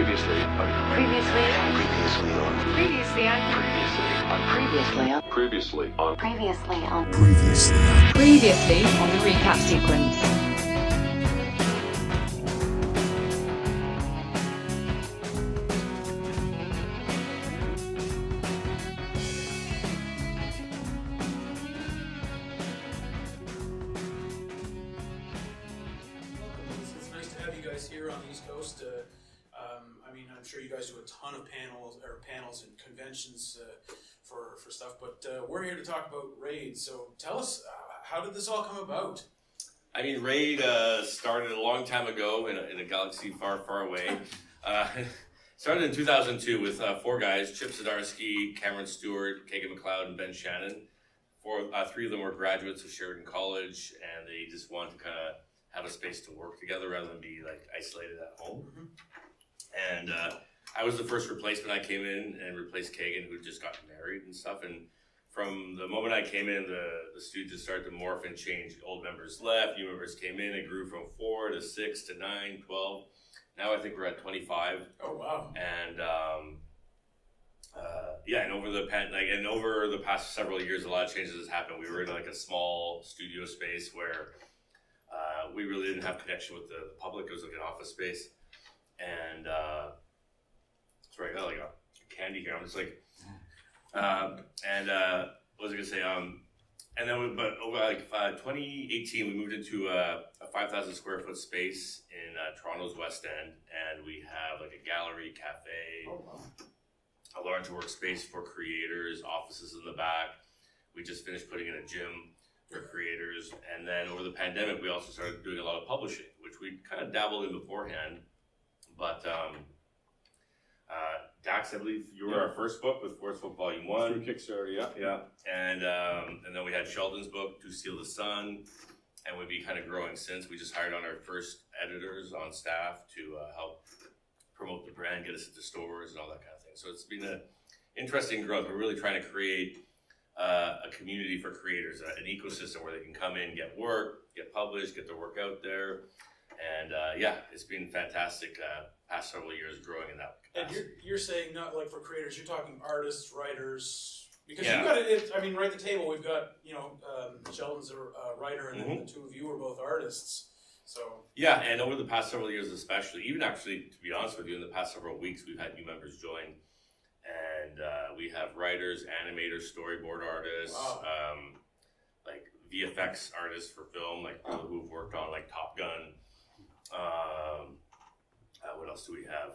Previously on. Previously. Previously on. Previously on. Previously on. Previously on. Previously on. Previously on the recap sequence. It's nice to have you guys here on the East Coast. I'm sure you guys do a ton of panels and conventions for stuff, but we're here to talk about RAID. So tell us, how did this all come about? I mean, RAID started a long time ago in a galaxy far, far away. Started in 2002 with four guys: Chip Zdarsky, Cameron Stewart, Kagan McLeod, and Ben Shannon. Three of them were graduates of Sheridan College, and they just wanted to kind of have a space to work together rather than be like isolated at home. Mm-hmm. And I was the first replacement. I came in and replaced Kagan, who just got married and stuff. And from the moment I came in, the studios started to morph and change. Old members left, new members came in. It grew from 4 to 6 to 9, 12. Now I think we're at 25. Oh wow! And and over the past several years, a lot of changes has happened. We were in like a small studio space where we really didn't have connection with the public. It was like an office space. And sorry, I got like a candy here. I'm just like, what was I gonna say? And then, but over 2018, we moved into a 5,000 square foot space in Toronto's West End, and we have like a gallery, cafe, a large workspace for creators, offices in the back. We just finished putting in a gym for creators, and then over the pandemic, we also started doing a lot of publishing, which we kind of dabbled in beforehand. But Dax, I believe you were our first book with Force Book Volume 1. Through Kickstarter, yeah. And then we had Sheldon's book, To Steal the Sun, and we've been kind of growing since. We just hired on our first editors on staff to help promote the brand, get us into stores and all that kind of thing. So it's been an interesting growth. We're really trying to create a community for creators, an ecosystem where they can come in, get work, get published, get their work out there. And it's been fantastic past several years growing in that capacity. And you're saying not like for creators, you're talking artists, writers, because you've got it. Right at the table we've got Sheldon's a writer, and then the two of you are both artists. So and over the past several years, especially, even actually to be honest with you, in the past several weeks, we've had new members join, and we have writers, animators, storyboard artists, like VFX artists for film, like people who've worked on like Top Gun. What else do we have?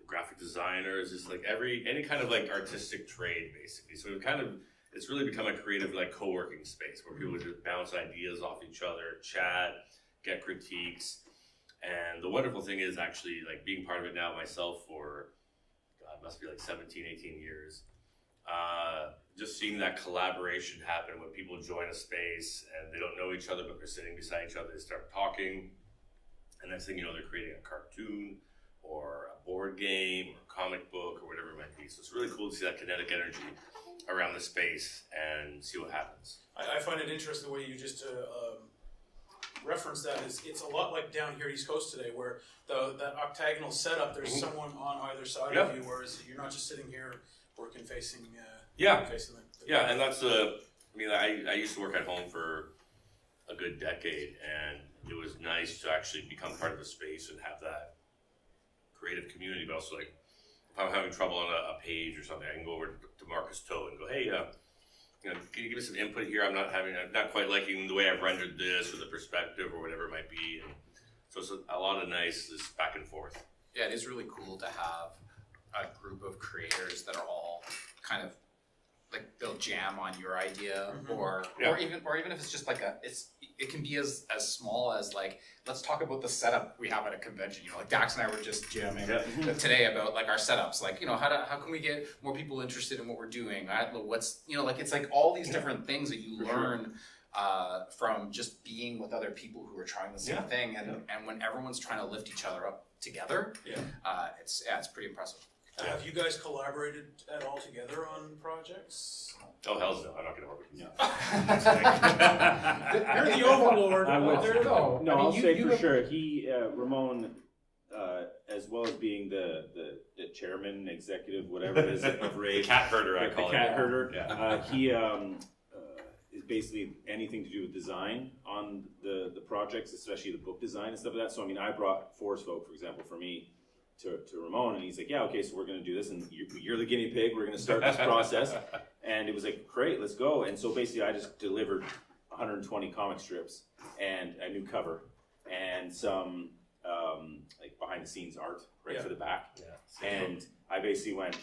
Graphic designers, just like any kind of like artistic trade, basically. So it's really become a creative like co-working space where people just bounce ideas off each other, chat, get critiques. And the wonderful thing is actually like being part of it now myself for, God, must be like 17, 18 years. Just seeing that collaboration happen when people join a space and they don't know each other, but they're sitting beside each other, they start talking. And next thing you know, they're creating a cartoon or a board game or comic book or whatever it might be. So it's really cool to see that kinetic energy around the space and see what happens. I find it interesting the way you just reference that. It's a lot like down here East Coast today, where that octagonal setup, there's someone on either side of you, whereas you're not just sitting here working facing facing the and that's I used to work at home for a good decade, and it was nice to actually become part of the space and have that creative community. But also, like, if I'm having trouble on a page or something, I can go over to Marcus Toe and go, "Hey, can you give me some input here? I'm not quite liking the way I've rendered this, or the perspective, or whatever it might be." And so it's a lot of nice this back and forth. Yeah, it is really cool to have a group of creators that are all kind of like they'll jam on your idea, or even if it's just like it can be as small as like, let's talk about the setup we have at a convention. Like Dax and I were just jamming today about like our setups, like how can we get more people interested in what we're doing? What's it's like all these different things that you learn from just being with other people who are trying the same thing, and when everyone's trying to lift each other up together, it's pretty impressive. Have you guys collaborated at all together on projects? Oh, hell no, I'm not going to work with you. You're the overlord. I'll say for sure, Ramon as well as being the chairman, executive, whatever it is of Raid. The cat herder, I the call cat it. herder. Yeah. He is basically anything to do with design on the projects, especially the book design and stuff like that. So I mean, I brought Forest Folk, for example, for me to Ramon, and he's like, yeah, okay, so we're going to do this, and you're the guinea pig. We're going to start this process, and it was like, great, let's go. And so basically, I just delivered 120 comic strips and a new cover and some like behind the scenes art for the back. Yeah. And I basically went.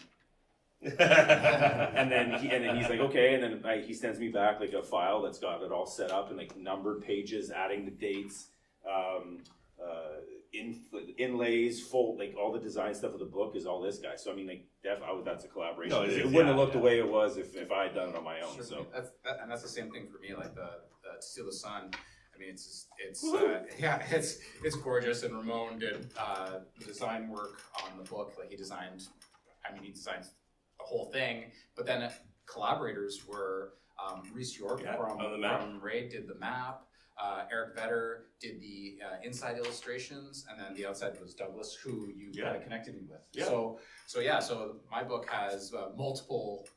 and then he's like, okay, and then he sends me back like a file that's got it all set up and like numbered pages, adding the dates, inlays, fold, like all the design stuff of the book is all this guy. So I mean, like, that's a collaboration. No, it wouldn't have looked the way it was if I had done it on my own. Sure. So That's the same thing for me. Like the To Steal the Sun. I mean, it's gorgeous. And Ramon did design work on the book. Like he designed the whole thing. But then collaborators were Reese York from Raid did the map. Eric Vetter did the inside illustrations, and then the outside was Douglas, who you kind of connected me with. Yeah. So my book has multiple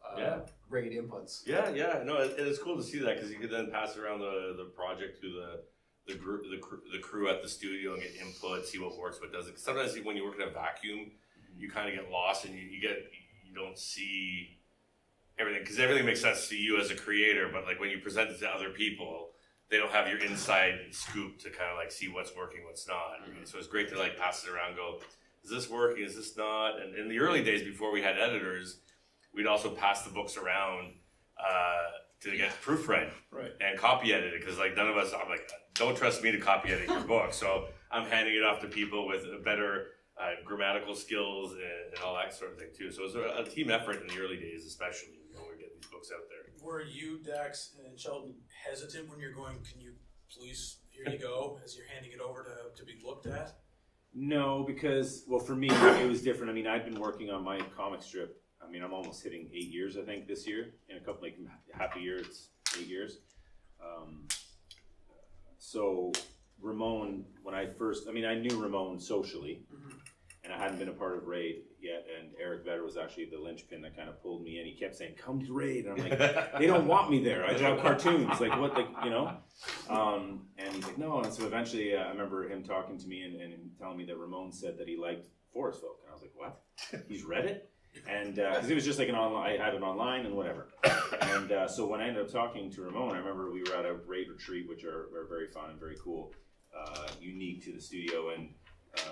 Raid inputs. Yeah, no, it is cool to see that because you could then pass around the project to the crew at the studio and get input, see what works, what doesn't. Sometimes when you work in a vacuum, you kind of get lost and you don't see everything because everything makes sense to you as a creator, but like when you present it to other people, they don't have your inside scoop to kind of like see what's working, what's not. Mm-hmm. So it's great to like pass it around and go, is this working? Is this not? And in the early days before we had editors, we'd also pass the books around to get proofread and copy edited because like none of us, I'm like, don't trust me to copy edit your book. So I'm handing it off to people with better grammatical skills and all that sort of thing too. So it was a team effort in the early days, especially when we're getting these books out there. Were you, Dax, and Sheldon hesitant when you're going, can you please, here you go, as you're handing it over to be looked at? No, because, well, for me, it was different. I mean, I'd been working on my comic strip. I mean, I'm almost hitting 8 years, I think, this year. In a couple, like, half a year, it's 8 years. So, Ramon, when I knew Ramon socially, and I hadn't been a part of Raid yet, and Eric Vetter was actually the linchpin that kind of pulled me in. He kept saying, come to Raid, and I'm like, they don't want me there. I draw cartoons, like, what, like, you know? And he's like, no, and so eventually I remember him talking to me and telling me that Ramon said that he liked Forest Folk, and I was like, what? He's read it? And, because it was just like I had it online and whatever. And so when I ended up talking to Ramon, I remember we were at a Raid retreat, which are very fun and very cool, unique to the studio, and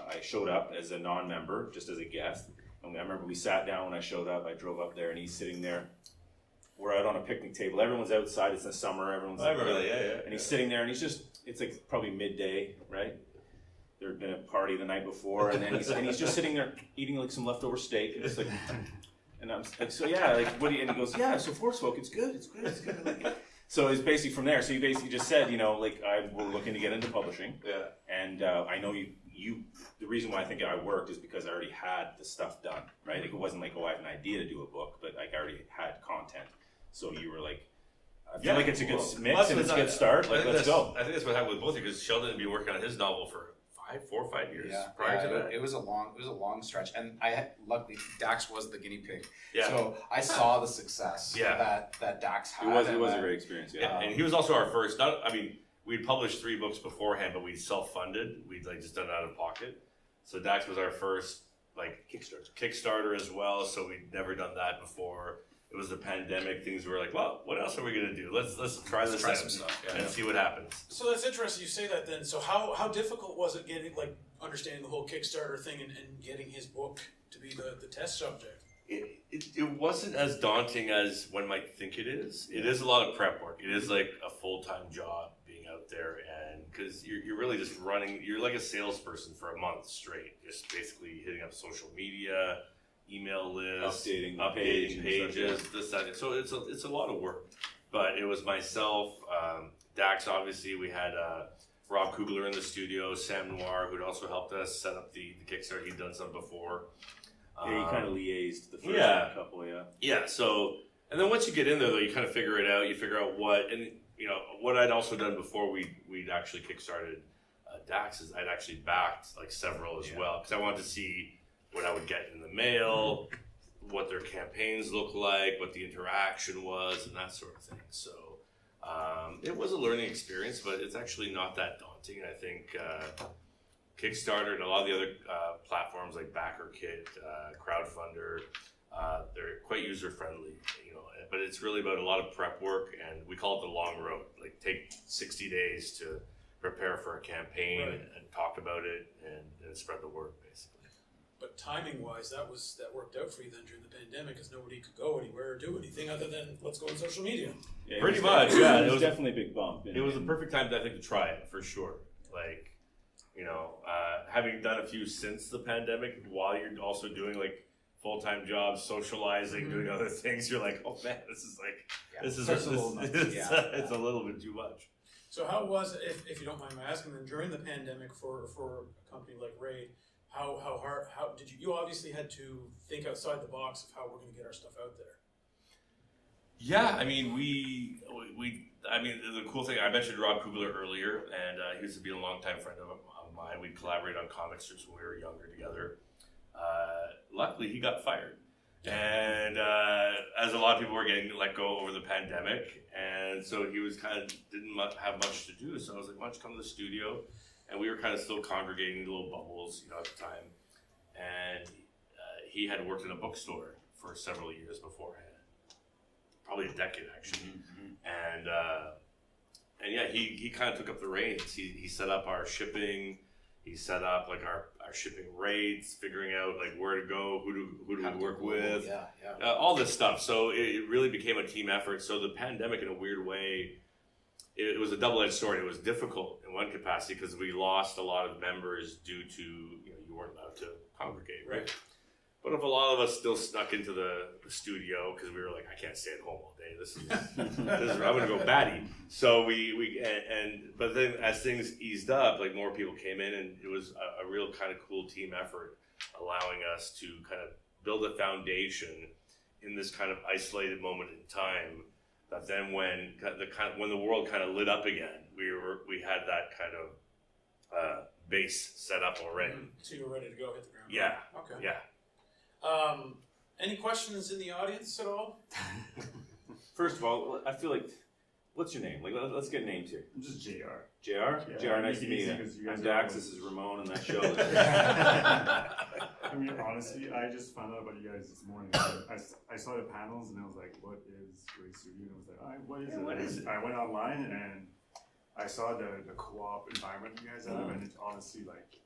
I showed up as a non-member, just as a guest. And I remember we sat down when I showed up. I drove up there, and he's sitting there. We're out on a picnic table. Everyone's outside. It's the summer. Everyone's. I remember that. Yeah. And he's sitting there, and it's like probably midday, right? There had been a party the night before, and then he's just sitting there eating like some leftover steak, and just like, and I'm like, so yeah, like what do you? And he goes, yeah, so Forest Folk, it's good. Like, so it's basically from there. So he basically just said, like we're looking to get into publishing. Yeah. And I know you. The reason why I think I worked is because I already had the stuff done, right? Like it wasn't like, I have an idea to do a book, but like I already had content. So you were like, I feel like it's a good mix and it's a good start. Like, let's go. I think that's what happened with both of you because Sheldon had been working on his novel for 4 or 5 years prior to that. It was a long stretch, and luckily Dax was the guinea pig. Yeah. So I saw the success that Dax had. It was a great experience. Yeah. And he was also our first. We'd published 3 books beforehand, but we self-funded. We'd like just done it out of pocket. So Dax was our first like Kickstarter as well. So we'd never done that before. It was the pandemic. Things were like, well, what else are we gonna do? Let's try this out some stuff, and see what happens. So that's interesting. You say that then. So how difficult was it getting understanding the whole Kickstarter thing and getting his book to be the test subject? It wasn't as daunting as one might think it is. It is a lot of prep work. It is like a full-time job being out there, and because you're really just running, you're like a salesperson for a month straight, just basically hitting up social media, email lists, updating pages, this, that. So it's a lot of work. But it was myself, Dax, obviously, we had Rob Kugler in the studio, Sam Noir, who'd also helped us set up the Kickstarter. He'd done some before. Yeah, he kind of liaised the first couple, Yeah, so, and then once you get in there, though, you kind of figure it out. You figure out what, and, what I'd also done before we'd actually kickstarted Dax's, I'd actually backed like several as well, because I wanted to see what I would get in the mail, what their campaigns look like, what the interaction was, and that sort of thing. So it was a learning experience, but it's actually not that daunting. I think Kickstarter and a lot of the other platforms like BackerKit, Crowdfunder, they're quite user friendly, you know. But it's really about a lot of prep work, and we call it the long road. Like take 60 days to prepare for a campaign and talk about it and spread the word, basically. But timing wise, that worked out for you then during the pandemic, because nobody could go anywhere or do anything other than let's go on social media. Yeah, Pretty much, yeah. It was definitely a big bump. It was a perfect time, I think, to try it for sure. Like, you know, having done a few since the pandemic, while you're also doing like full-time jobs, socializing, doing other things, you're like, oh man, this is a little nuts. It's a little bit too much. So how was it, if you don't mind my asking, then during the pandemic for a company like Raid, how did you obviously had to think outside the box of how we're going to get our stuff out there? Yeah, I mean, the cool thing, I mentioned Rob Kugler earlier, and he used to be a longtime friend of mine. We collaborated on comic strips when we were younger together. Luckily, he got fired. And as a lot of people were getting let go over the pandemic, and so he was didn't have much to do. So I was like, why don't you come to the studio? And we were kind of still congregating in little bubbles, you know, at the time. And he had worked in a bookstore for several years beforehand, probably a decade actually. And yeah, he kind of took up the reins. He set up our shipping. He set up like our shipping rates, figuring out like where to go, who do we work with, all this stuff. So it really became a team effort. So the pandemic, in a weird way, it was a double-edged sword. It was difficult in one capacity because we lost a lot of members due to, you know, you weren't allowed to congregate, right? But if a lot of us still snuck into the studio because we were like, I can't stay at home all day. This is I'm gonna go batty. So but then as things eased up, like more people came in, and it was a real kind of cool team effort, allowing us to kind of build a foundation in this kind of isolated moment in time. That then when the world kind of lit up again, we had that kind of base set up already. So you were ready to go hit the ground. Yeah. Okay. Yeah. Any questions in the audience at all? First of all, I feel like, what's your name? Like, let's get names here. I'm just JR. JR? Yeah, JR, nice to meet you. I'm Dax, this is Ramon, and that show. I mean, honestly, I just found out about you guys this morning. I saw the panels, and I was like, what is Raid Studio? And I was like, all right, what is it? I went online, and I saw the co-op environment you guys have, and it's honestly like,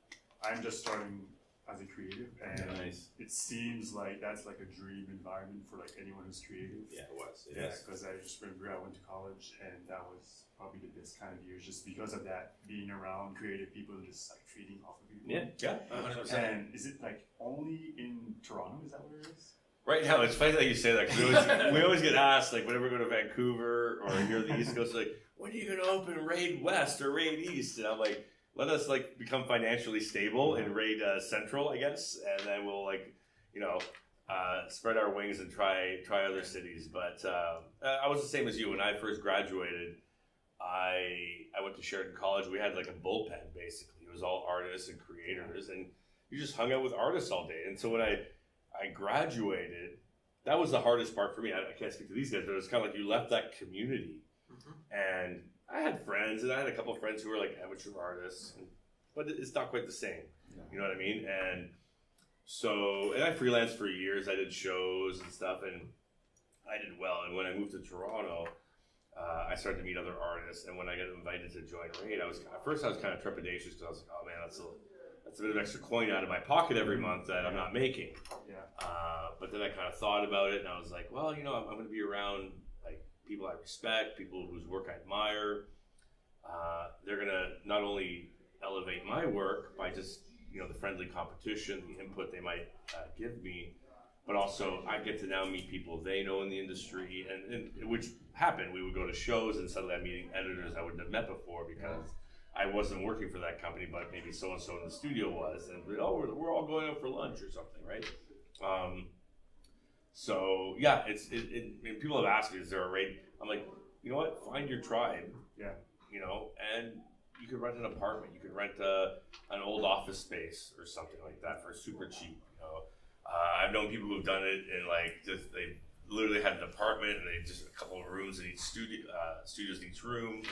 I'm just starting as a creative, and it seems like that's like a dream environment for like anyone who's creative. Yeah, it was. Yeah, because I just remember I went to college, and that was probably the best kind of years, just because of that, being around creative people and just like feeding off of people. Yeah, 100%. And is it like only in Toronto? Is that what it is? Right now, it's funny that you say that, because we always get asked, like, whenever we go to Vancouver or here on the East Coast, like, when are you going to open Raid West or Raid East? And I'm like, let us like become financially stable and Raid Central, I guess, and then we'll like, you know, spread our wings and try other cities. But I was the same as you. When I first graduated, I went to Sheridan College. We had like a bullpen basically. It was all artists and creators, and you just hung out with artists all day. And so when I graduated, that was the hardest part for me. I can't speak to these guys, but it was kind of like you left that community, and I had friends, and I had a couple of friends who were like amateur artists, but it's not quite the same. You know what I mean? And so, and I freelanced for years. I did shows and stuff, and I did well. And when I moved to Toronto, I started to meet other artists. And when I got invited to join Raid, at first I was kind of trepidatious because I was like, oh man, that's a bit of extra coin out of my pocket every month that I'm not making. But then I kind of thought about it, and I was like, well, you know, I'm going to be around people I respect, people whose work I admire. They're gonna not only elevate my work by just, you know, the friendly competition, the input they might give me, but also I get to now meet people they know in the industry, and which happened. We would go to shows, and suddenly I'm meeting editors I wouldn't have met before because I wasn't working for that company, but maybe so and so in the studio was, and we're all going out for lunch or something, right? So yeah, and people have asked me, is there a Raid? I'm like, you know what? Find your tribe. Yeah. You know, and you could rent an apartment, you could rent an old office space or something like that for super cheap. You know, I've known people who've done it and like they literally had an apartment and they just a couple of rooms in each studios in each room.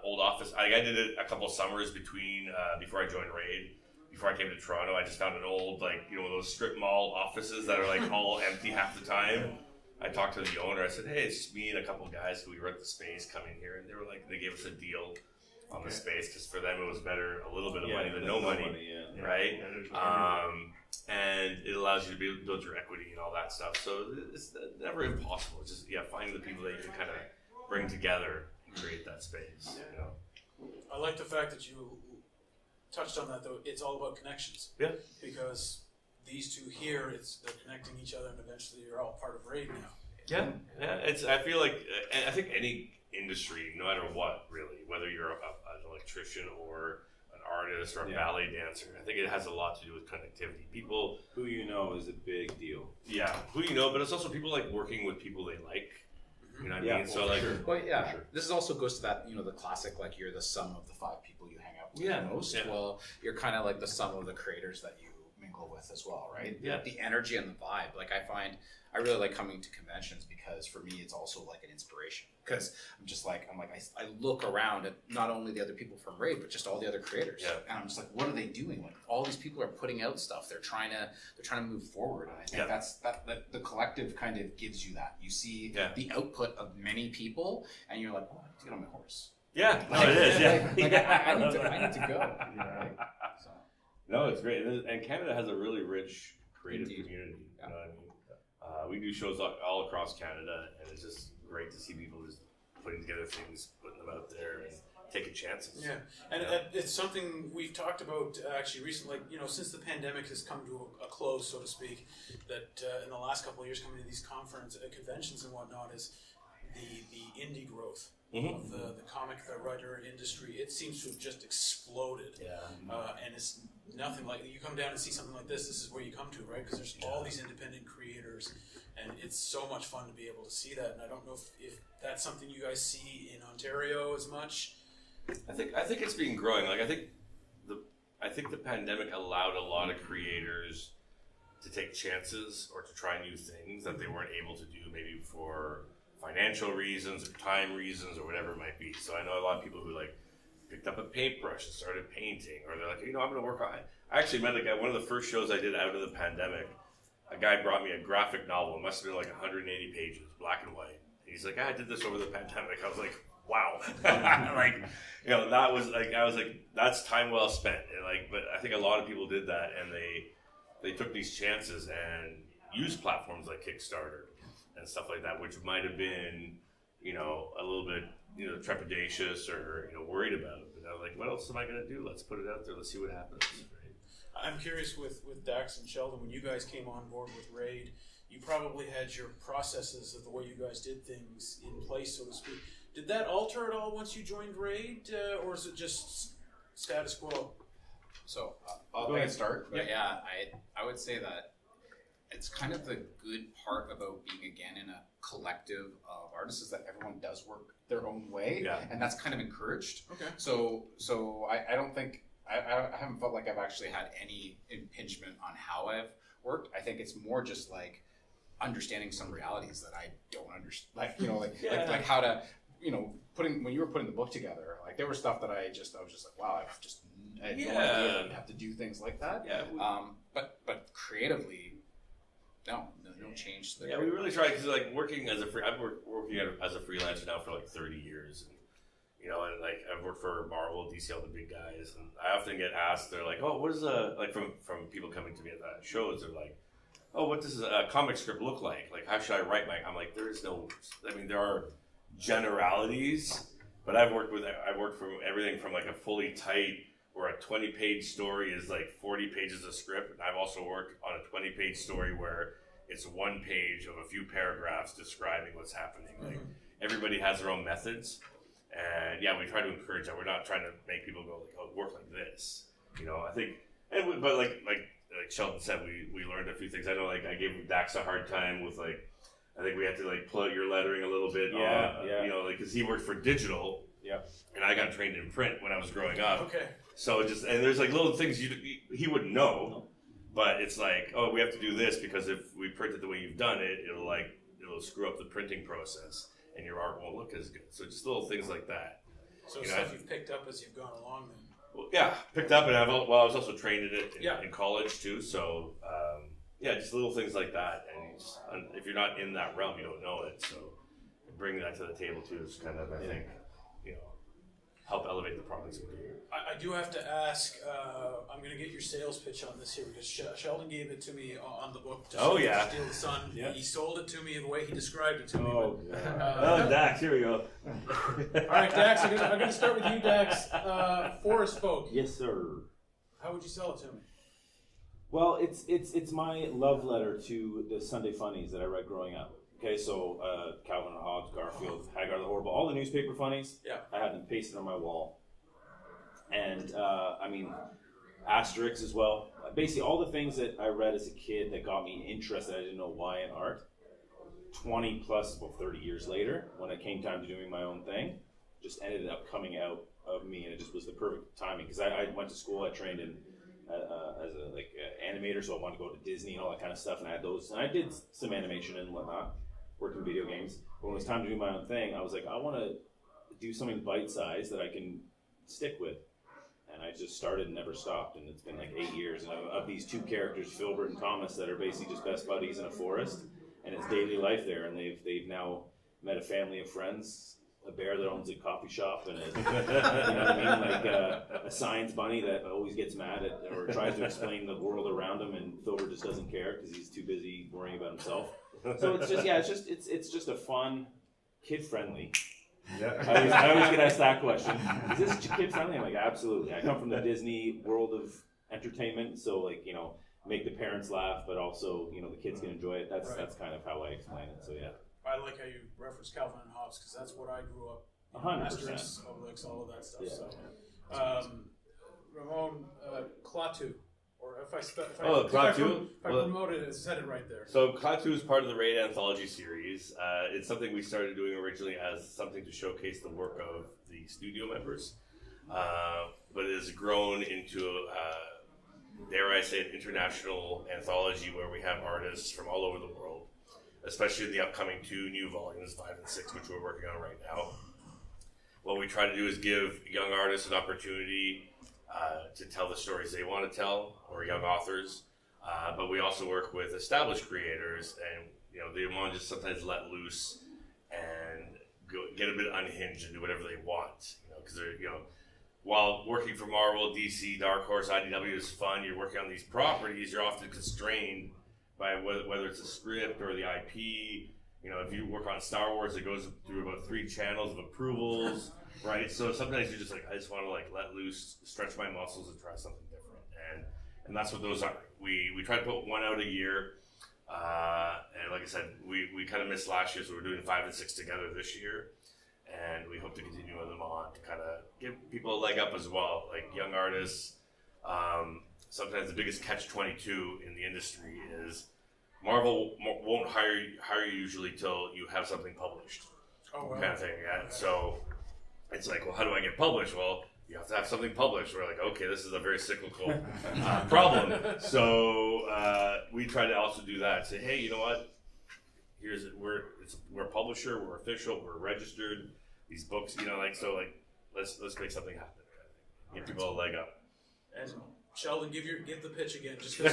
Old office. I did it a couple of summers before I joined Raid. Before I came to Toronto, I just found an old those strip mall offices that are like all empty half the time. I talked to the owner. I said, "Hey, it's just me and a couple of guys who we rent the space come in here," and they gave us a deal on the space because for them it was better a little bit of money than no money, right? And it allows you to build your equity and all that stuff. So it's never impossible. It's just finding the people that you can kind of bring together and create that space. You know? I like the fact that you touched on that though. It's all about connections. Yeah. Because these two here, they're connecting each other, and eventually you're all part of Raid now. Yeah. I feel like, and I think any industry, no matter what, really, whether you're an electrician or an artist or a ballet dancer, I think it has a lot to do with connectivity. People Who you know is a big deal. Yeah, who you know, but it's also people like working with people they like. You know what I mean? So like, well, yeah, this also goes to that, the classic, like you're the sum of the 5 people you hang out with the most. Yeah. Well, you're kind of like the sum of the creators that you mingle with as well, right? Yeah. The energy and the vibe. Like I really like coming to conventions because for me it's also like an inspiration. Because I look around at not only the other people from Raid, but just all the other creators. Yeah. And I'm just like, what are they doing? Like all these people are putting out stuff. They're trying to move forward. And I think that's the collective kind of gives you that. You see the output of many people, and you're like, oh, I have to get on my horse. Yeah, no, it is. Yeah, I need to go. Right? So. No, it's great, and Canada has a really rich creative community. You know what I mean? We do shows all across Canada, and it's just great to see people just putting together things, putting them out there, and taking chances. Yeah, and it's something we've talked about actually recently. Since the pandemic has come to a close, so to speak, that in the last couple of years, coming to these conventions and whatnot, is the indie growth. Of the comic, the writer industry, it seems to have just exploded. Yeah. And it's nothing like, you come down and see something like this is where you come to, right? Because there's all these independent creators, and it's so much fun to be able to see that. And I don't know if that's something you guys see in Ontario as much. I think it's been growing. Like I think the pandemic allowed a lot of creators to take chances or to try new things that they weren't able to do maybe for financial reasons or time reasons or whatever it might be. So I know a lot of people who like picked up a paintbrush and started painting, or they're like, I'm going to work on it. I actually met a guy, one of the first shows I did out of the pandemic, a guy brought me a graphic novel. It must have been like 180 pages, black and white. And he's like, I did this over the pandemic. I was like, wow. That was like, I was like, that's time well spent. And but I think a lot of people did that, and they took these chances and used platforms like Kickstarter and stuff like that, which might have been, a little bit, trepidatious or, worried about it. But I was like, what else am I going to do? Let's put it out there. Let's see what happens. Right? I'm curious with Dax and Sheldon, when you guys came on board with Raid, you probably had your processes of the way you guys did things in place, so to speak. Did that alter at all once you joined Raid, or is it just status quo? So I'll go ahead and start. But I would say that it's kind of the good part about being again in a collective of artists is that everyone does work their own way, and that's kind of encouraged. Okay. So I don't think I haven't felt like I've actually had any impingement on how I've worked. I think it's more just like understanding some realities that I don't understand, like how to when you were putting the book together, like there was stuff that I was just like, wow, I had no idea I'd have to do things like that. Yeah. But creatively. No change. We really try because like working as I've worked working as a freelancer now for like 30 years, and and like I've worked for Marvel, DC, all the big guys, and I often get asked, they're like, oh, what is from people coming to me at the shows, they're like, oh, what does a comic script look like? Like how should I write I'm like, there is no, there are generalities, but I've worked from everything from like a fully tight where a 20-page story is like 40 pages of script, and I've also worked on a 20-page story where it's one page of a few paragraphs describing what's happening. Like everybody has their own methods, and we try to encourage that. We're not trying to make people go like, oh, work like this. I think, but like Sheldon said, we learned a few things. I know, like I gave Dax a hard time with like, I think we had to like pull out your lettering a little bit. Because he worked for digital. Yep. And I got trained in print when I was growing up. Okay. So and there's like little things he wouldn't know, but it's like, oh, we have to do this because if we print it the way you've done it, it'll screw up the printing process and your art won't look as good. So just little things like that. So stuff you've picked up as you've gone along then. Well, yeah, picked up, and I was also trained in it in college too. So just little things like that. And if you're not in that realm, you don't know it. So bringing that to the table too is kind of, I think, help elevate the products we do. I do have to ask, I'm going to get your sales pitch on this here because Sheldon gave it to me on the book. Oh, Steal the Sun. Yeah. He sold it to me the way he described it to me. Oh, Dax, here we go. All right, Dax, I'm going to start with you, Dax. Forest Folk. Yes, sir. How would you sell it to me? Well, it's my love letter to the Sunday funnies that I read growing up. Okay, so Calvin and Hobbes, Garfield, Hagar the Horrible, all the newspaper funnies. Yeah. I had them pasted on my wall, and Asterix as well. Basically, all the things that I read as a kid that got me interested. I didn't know why in art. 20 plus, well, 30 years later, when it came time to doing my own thing, just ended up coming out of me, and it just was the perfect timing because I went to school. I trained in as a animator, so I wanted to go to Disney and all that kind of stuff, and I had those, and I did some animation and whatnot, worked in video games. But when it was time to do my own thing, I was like, I want to do something bite-sized that I can stick with, and I just started and never stopped, and it's been like 8 years, and of these two characters, Filbert and Thomas, that are basically just best buddies in a forest, and it's daily life there, and they've now met a family of friends, a bear that owns a coffee shop, and you know what I mean, like a science bunny that always gets mad at or tries to explain the world around him, and Filbert just doesn't care because he's too busy worrying about himself. So it's just a fun, kid friendly. Yeah. I always get asked that question. Is this kid friendly? I'm like, absolutely. I come from the Disney world of entertainment, so make the parents laugh, but also the kids can enjoy it. That's kind of how I explain it. So yeah. I like how you reference Calvin and Hobbes because that's what I grew up. 100%. Obelix, all of that stuff. Yeah. So, Ramon Klaatu, or if I promoted it, said it right there. So Klaatu is part of the Raid Anthology series. It's something we started doing originally as something to showcase the work of the studio members, but it has grown into dare I say, an international anthology where we have artists from all over the world, especially the upcoming 2 new volumes, 5 and 6, which we're working on right now. What we try to do is give young artists an opportunity to tell the stories they want to tell, or young authors, but we also work with established creators, and they want to just sometimes let loose and get a bit unhinged and do whatever they want, because they're while working for Marvel, DC, Dark Horse, IDW is fun. You're working on these properties, you're often constrained by whether it's a script or the IP. If you work on Star Wars, it goes through about 3 channels of approvals, right? So sometimes you're just like, I just want to let loose, stretch my muscles, and try something different. And that's what those are. We try to put 1 out a year. And like I said, we kind of missed last year, so we're doing 5 and 6 together this year. And we hope to continue them on to kind of give people a leg up as well, like young artists. Sometimes the biggest catch-22 in the industry is Marvel won't hire you usually till you have something published, kind of thing. Yeah. So it's like, well, how do I get published? Well, you have to have something published. We're like, okay, this is a very cyclical problem. So we try to also do that. Say, hey, you know what? We're a publisher, we're official, we're registered. These books, let's make something happen. Give people a leg up. And Sheldon, give the pitch again, just To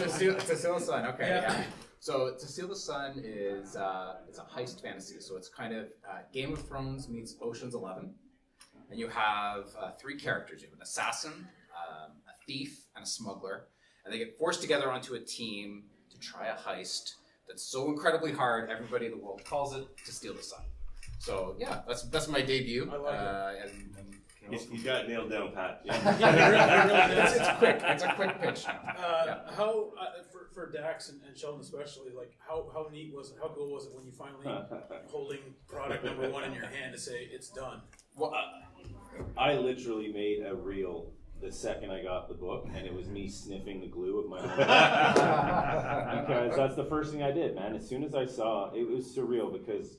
Steal the Sun. Okay. Yeah. So To Steal the Sun is it's a heist fantasy. So it's kind of Game of Thrones meets Ocean's 11, and you have 3 characters. You have an assassin, a thief, and a smuggler, and they get forced together onto a team to try a heist that's so incredibly hard, everybody in the world calls it To Steal the Sun. So yeah, that's my debut. I like it. You got it nailed down, Pat. It's quick. It's a quick pitch. How for Dax and Sheldon especially, how neat was it? How cool was it when you finally holding product number 1 in your hand to say it's done? Well, I literally made a reel the second I got the book, and it was me sniffing the glue of my own because that's the first thing I did, man. As soon as I saw it, was surreal because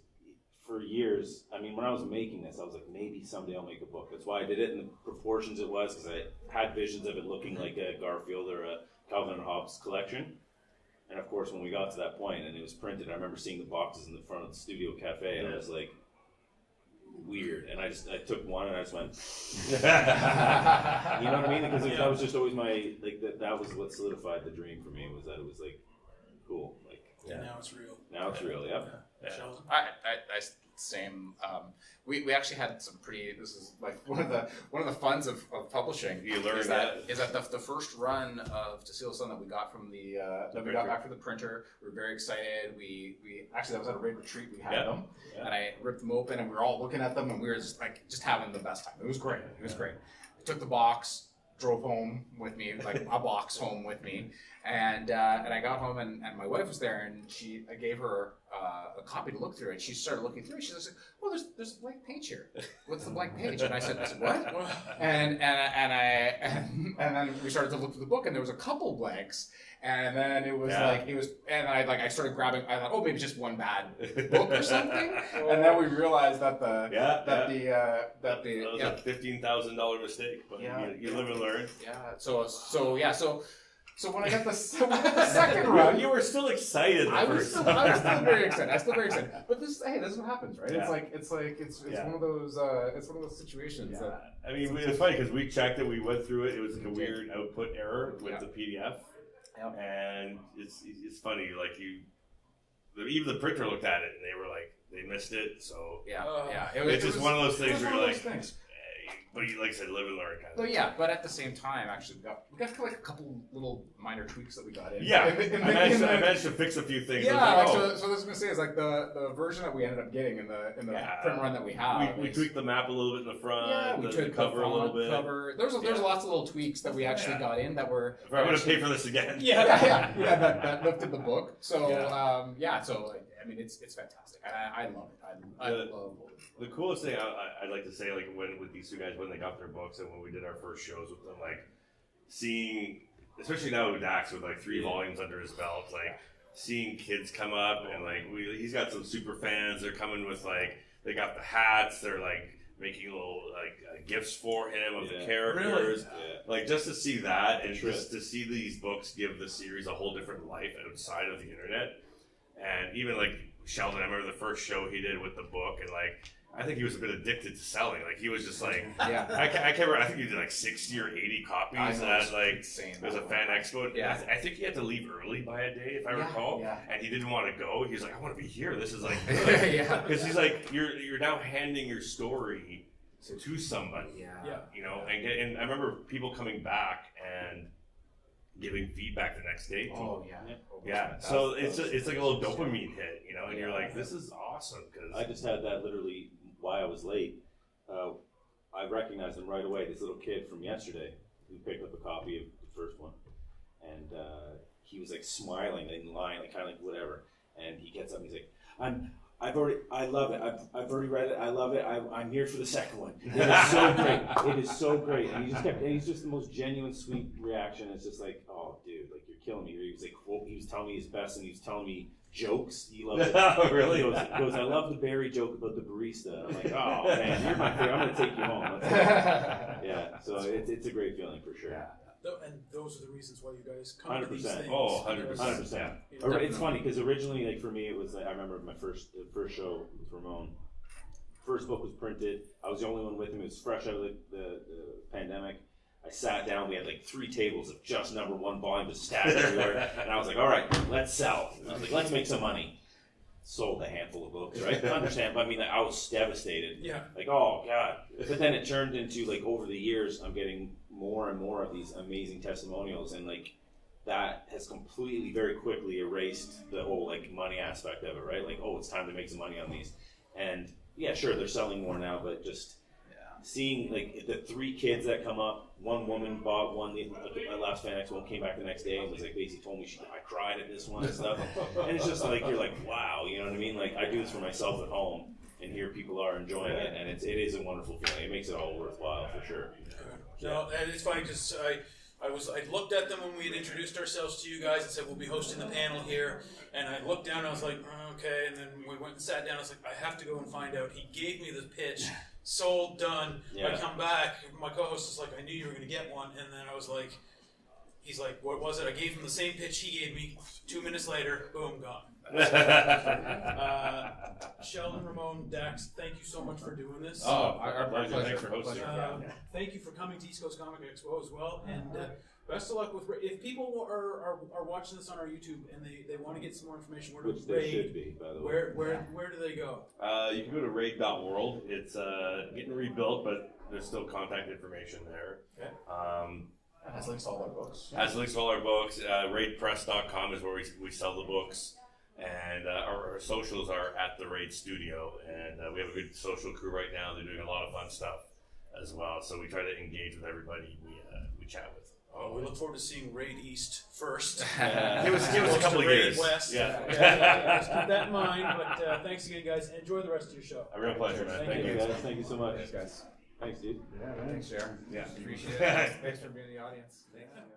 for years, I mean, when I was making this, I was like, maybe someday I'll make a book. That's why I did it in the proportions it was, because I had visions of it looking like a Garfield or a Calvin and Hobbes collection. And of course, when we got to that point and it was printed, I remember seeing the boxes in the front of the studio cafe, and I was like, weird. And I took one and I just went, you know what I mean? Because that was just always my, like, that was what solidified the dream for me, was that it was like, cool. Like, Now it's real. now it's real, yep. Sheldon? I same. We actually had some pretty. This is like one of the funs of publishing. You learn is that the first run of To Seal the Sun that we got from the that we got back from the printer. We were very excited. We actually, that was at a raid retreat. We had them, and I ripped them open, and we were all looking at them, and we were just having the best time. It was great. It was great. I took the box, drove home with me, like a box home with me, and I got home, and my wife was there, and I gave her a copy to look through, and she started looking through, and she was like, "Well, there's a blank page here. What's the blank page?" And I said, "What?" And then we started to look through the book, and there was a couple blanks, and then it was and I started grabbing. I thought, oh, maybe just one bad book or something, and then we realized that the $15,000 mistake, but you live and learn. Yeah. So when I got the second run, you were still excited. I was still very excited. But this is what happens, right? Yeah. It's one of those situations that. I mean, it's funny because we checked it, we went through it. It was like a weird output error with the PDF, and it's funny. Like even the printer looked at it and they were like, they missed it. So it's just one of those things where you're like. But like I said, live and learn kind of. But at the same time, actually, we got like a couple little minor tweaks that we got in. Yeah, I managed to fix a few things. Yeah, so what I was gonna say is like the version that we ended up getting in the print run that we have. We tweaked the map a little bit in the front. Yeah, we tweaked the cover a little bit. There's lots of little tweaks that we actually got in that were. If I'm gonna pay for this again. That lifted the book. So I mean, it's fantastic. I love it. I love it. The coolest thing I'd like to say, like with these two guys when they got their books and when we did our first shows with them, like seeing, especially now with Dax with like 3 volumes under his belt, like seeing kids come up and like he's got some super fans. They're coming with like they got the hats. They're like making little like gifts for him of the characters. Really? Like just to see that and just to see these books give the series a whole different life outside of the internet. And even like Sheldon, I remember the first show he did with the book, and like I think he was a bit addicted to selling. Like he was just like, I can't remember. I think he did like 60 or 80 copies at like insane. There's a fan expo. Yeah. I think he had to leave early by a day, if I recall. Yeah. And he didn't want to go. He was like, I want to be here. This is like, because he's like, you're now handing your story to somebody. Yeah. You know, and I remember people coming back and giving feedback the next day. Yeah. So it's like a little dopamine hit, you know, and you're like, this is awesome. Cause I just had that literally why I was late. I recognized him right away. This little kid from yesterday who picked up a copy of the first one, and he was like smiling in line, like kind of like whatever. And he gets up and he's like, I love it. I've already read it. I love it. I'm here for the second one. It is so great. It is so great. And he's just the most genuine, sweet reaction. It's just like, oh, dude, like you're killing me. He was like, he was telling me his best, and he was telling me jokes. He loved it. Oh, really? He goes, I love the Barry joke about the barista. I'm like, oh man, you're my favorite. I'm gonna take you home. Yeah. So it's a great feeling for sure. Yeah. And those are the reasons why you guys come to these 100%. things. Oh, 100%. 100%. It's funny because originally, like for me, it was like I remember my first show with Ramon. First book was printed. I was the only one with him. It was fresh out of the pandemic. I sat down. We had like 3 tables of just number 1 volume just stacked everywhere, and I was like, "All right, let's sell." I was like, "Let's make some money." Sold a handful of books, right? I understand, but I mean, like, I was devastated. Yeah. Like, oh god. But then it turned into like over the years, I'm getting more and more of these amazing testimonials, and like that has completely very quickly erased the whole like money aspect of it, right? Like, oh, it's time to make some money on these. And yeah, sure, they're selling more now, but just seeing like the 3 kids that come up, one woman bought one, my last fan Expo one came back the next day and was like basically told me I cried at this one and stuff. And it's just like you're like, wow, you know what I mean? Like I do this for myself at home, and here people are enjoying it, and it is a wonderful feeling. It makes it all worthwhile for sure. No, and it's funny because I looked at them when we had introduced ourselves to you guys and said we'll be hosting the panel here, and I looked down and I was like, okay, and then we went and sat down. I was like, I have to go and find out. He gave me the pitch, sold, done. I come back, my co-host is like, I knew you were going to get one, and then I was like, he's like, what was it? I gave him the same pitch he gave me. 2 minutes later, boom, gone. Sheldon, Ramon, Dax, thank you so much for doing this. Oh, our pleasure. Thanks for hosting. Thank you for coming to East Coast Comic Expo as well, and best of luck with. If people are watching this on our YouTube and they want to get some more information, where do Which they should be, by the way. Where do they go? You can go to raid.world. It's getting rebuilt, but there's still contact information there. Okay. Has links to all our books. Has links to all our books. Raidpress.com is where we sell the books. And our socials are at the Raid Studio, and we have a good social crew right now. They're doing a lot of fun stuff as well. So we try to engage with everybody we chat with. We look forward to seeing Raid East first. Give us a couple of Raid years. West. Yeah. Just keep that in mind. But thanks again, guys. Enjoy the rest of your show. A real pleasure, man. Thank you. Guys, thank you so much. Thanks, guys. Thanks, dude. Yeah, man. Thanks, Sharon. Yeah. Appreciate it. Thanks for being in the audience. Thank you.